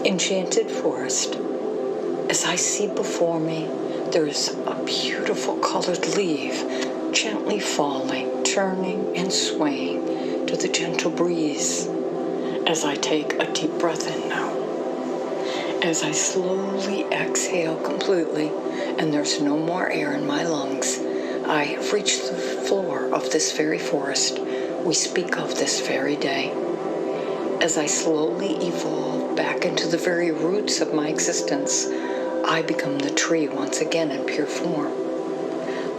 Enchanted Forest. As I see before me, there is a beautiful colored leaf gently falling, turning and swaying to the gentle breeze. As I take a deep breath in now, as I slowly exhale completely, and there's no more air in my lungs, I have reached the floor of this very forest we speak of this very day. As I slowly evolve back into the very roots of my existence, I become the tree once again in pure form.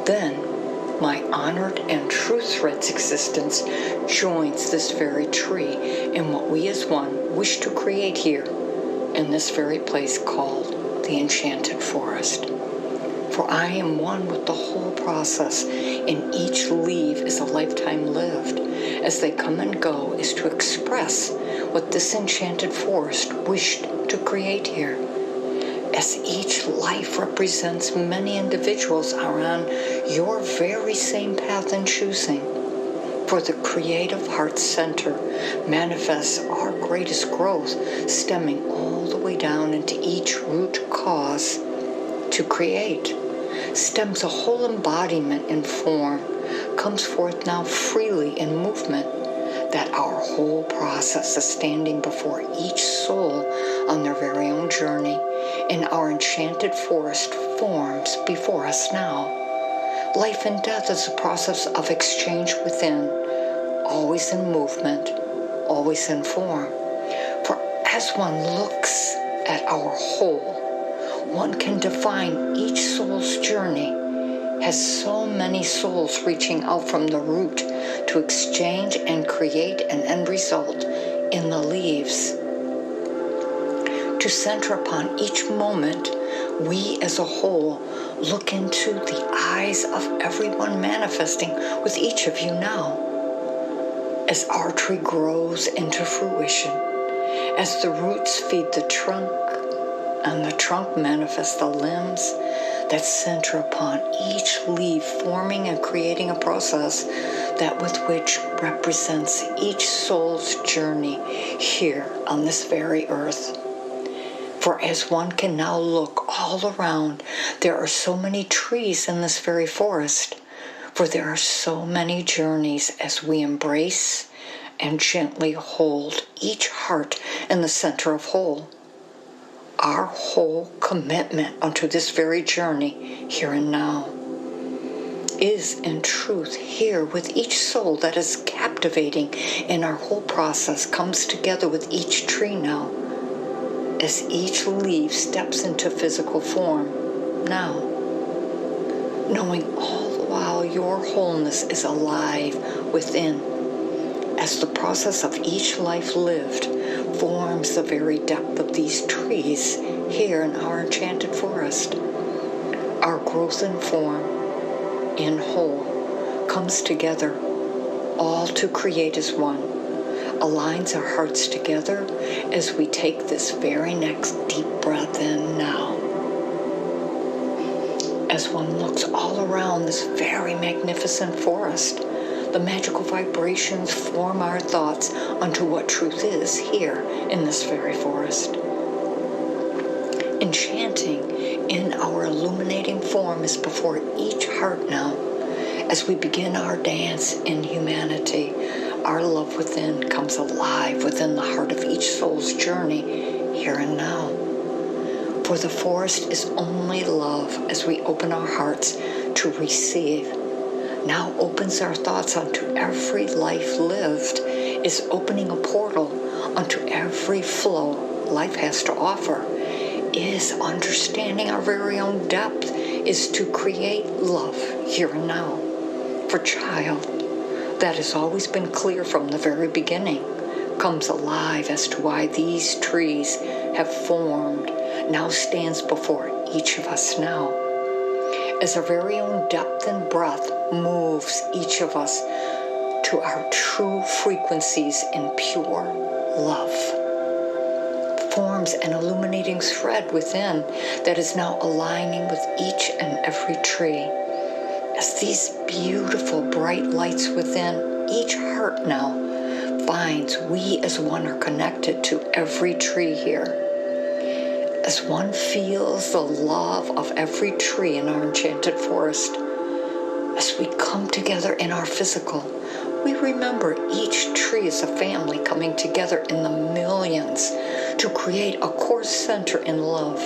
Then, my honored and true thread's existence joins this very tree in what we as one wish to create here in this very place called the Enchanted Forest. For I am one with the whole process, and each leaf is a lifetime lived. As they come and go is to express what this enchanted forest wished to create here. As each life represents many individuals are on your very same path in choosing. For the creative heart center manifests our greatest growth, stemming all the way down into each root cause to create. Stems a whole embodiment in form, comes forth now freely in movement, that our whole process is standing before each soul on their very own journey, and our enchanted forest forms before us now. Life and death is a process of exchange within, always in movement, always in form. For as one looks at our whole, one can define each soul's journey as so many souls reaching out from the root to exchange and create an end result in the leaves. To center upon each moment, we as a whole look into the eyes of everyone manifesting with each of you now. As our tree grows into fruition, as the roots feed the trunk, and the trunk manifests the limbs that center upon each leaf, forming and creating a process that with which represents each soul's journey here on this very earth. For as one can now look all around, there are so many trees in this very forest, for there are so many journeys as we embrace and gently hold each heart in the center of whole. Our whole commitment unto this very journey here and now is in truth here with each soul that is captivating, and our whole process comes together with each tree now as each leaf steps into physical form now, knowing all the while your wholeness is alive within as the process of each life lived forms the very depth of these trees here in our enchanted forest. Our growth in form, in whole, comes together, all to create as one, aligns our hearts together as we take this very next deep breath in now. As one looks all around this very magnificent forest, the magical vibrations form our thoughts unto what truth is here in this very forest. Enchanting in our illuminating form is before each heart now. As we begin our dance in humanity, our love within comes alive within the heart of each soul's journey here and now. For the forest is only love as we open our hearts to receive. Now opens our thoughts unto every life lived, is opening a portal unto every flow life has to offer, is understanding our very own depth, is to create love here and now. For child, that has always been clear from the very beginning, comes alive as to why these trees have formed, now stands before each of us now. As our very own depth and breath moves each of us to our true frequencies in pure love, forms an illuminating thread within that is now aligning with each and every tree. As these beautiful bright lights within each heart now finds we as one are connected to every tree here. as one feels the love of every tree in our enchanted forest. As we come together in our physical, we remember each tree is a family coming together in the millions to create a core center in love.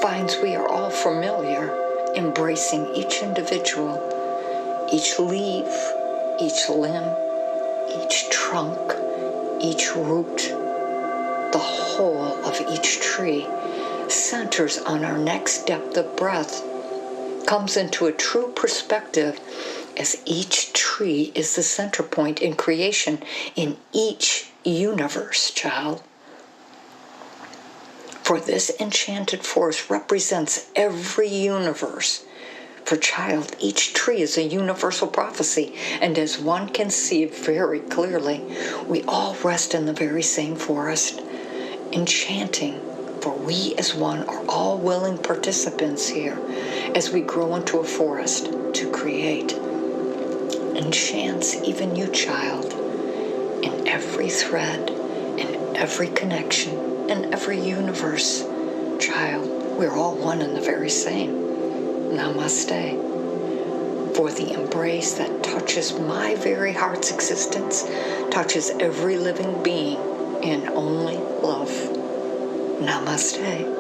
Finds we are all familiar, embracing each individual, each leaf, each limb, each trunk, each root. The whole of each tree centers on our next depth of breath, comes into a true perspective as each tree is the center point in creation in each universe, child. For this enchanted forest represents every universe. For child, each tree is a universal prophecy, and as one can see very clearly, we all rest in the very same forest, enchanting, for we as one are all willing participants here as we grow into a forest to create. Enchants even you, child, in every thread, in every connection, in every universe. Child, we're all one and the very same. Namaste. For the embrace that touches my very heart's existence touches every living being in only love. Namaste.